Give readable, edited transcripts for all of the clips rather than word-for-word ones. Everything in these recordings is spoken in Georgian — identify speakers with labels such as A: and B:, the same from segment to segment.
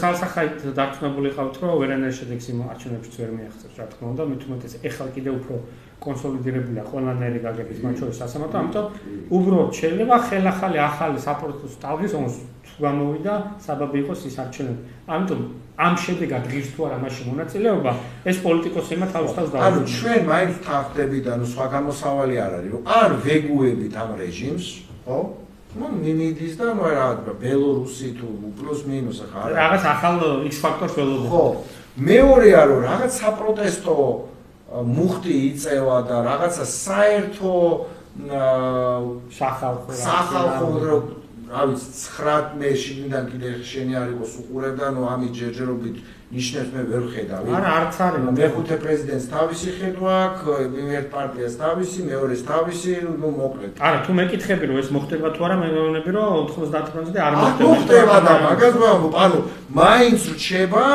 A: ცალსახაით დარწმუნებული ხავთ, რომ ვერანაირ შედეგს იმ არჩევნებშიც ვერ მიაღწევს, რა თქმა უნდა, მით უმეტეს ეხლა კიდევ უფრო კონსოლიდირებულია ყველანაირი გაგების, მათ შორის სასამართლო, ამიტომ უბრალოდ შეიძლება ხელახალი ახალი საპროტესტო ტალღის ომს თუ გამოვიდა, საბაბი იყოს ის არჩევნები. ამიტომ ამ შედეგად ღირს თუ არა მასში მონაწილეობა, ეს პოლიტიკოსებმა თავს დაუდგა.
B: ანუ ჩვენ მაინც თანხდებით, ანუ სხვა გამოსავალი არ არის, რომ არ ვეგუებით ამ რეჟიმს, ხო? ну მინიდის და ნუ რა ბელორუსი თუ პლუს მინუს ახლა
A: რაღაც ახალ X ფაქტორს ველოდება.
B: ხო, მეორეა რომ რაღაც საპროტესტო მუხტი იწევა და რაღაცა საერთო სახალხო რა ვიცი 19 შიგნიდან კიდე შენი არ იყოს უყურებდა, ნუ ამის ჯერჯერობით ნიშნებს მე ვერ ხედავ.
A: არა, არც არის.
B: მეხუთე პრეზიდენტს თავისი ხედვა აქვს, ერთ პარტიას თავისი, მეორეს თავისი, ნუ მოკლედ.
A: არა, თუ მეკითხები რომ ეს მოხდება თუ არა, მე მეგონები რომ 90%-ზე არ მოხდება.
B: მოხდება და მაგას ვამბობ, ანუ მაინც რჩება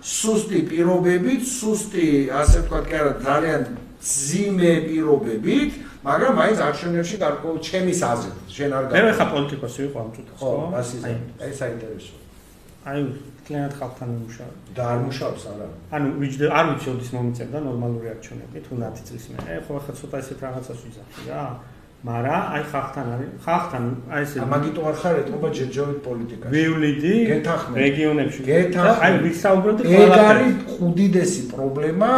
B: სუსტი პირობებით, სუსტი, ასე ვთქვათ, კი არა, ძალიან ძიმე პირობებით, მაგრამ მაინც არჩევნებში გარკვეულ ჩემის აზრით, შენ არ
A: მე ხა პოლიტიკოსი ვიყო ამ წუთას,
B: ხო? აი საინტერესო.
A: აი კლიანტ ხალხთან მუშაობ.
B: და არ მუშაობს არა.
A: ანუ არ ვიცი ოდის მომიწევდა ნორმალური არჩევნები, თუ 10 წლის მერე, ხო ახლა ცოტა ესეთ რაღაცას ვიზახი რა. მაგრამ აი ხალხთან არის, ხალხთან აი ესე
B: მაგიტო არ ხარ ეთმობა ჯერჯერობით პოლიტიკაში.
A: ვივლიდი რეგიონებში.
B: გეთახმები.
A: აი ვისაუბრობდი
B: ყველაფერზე. ეგ არის უდიდესი პრობლემა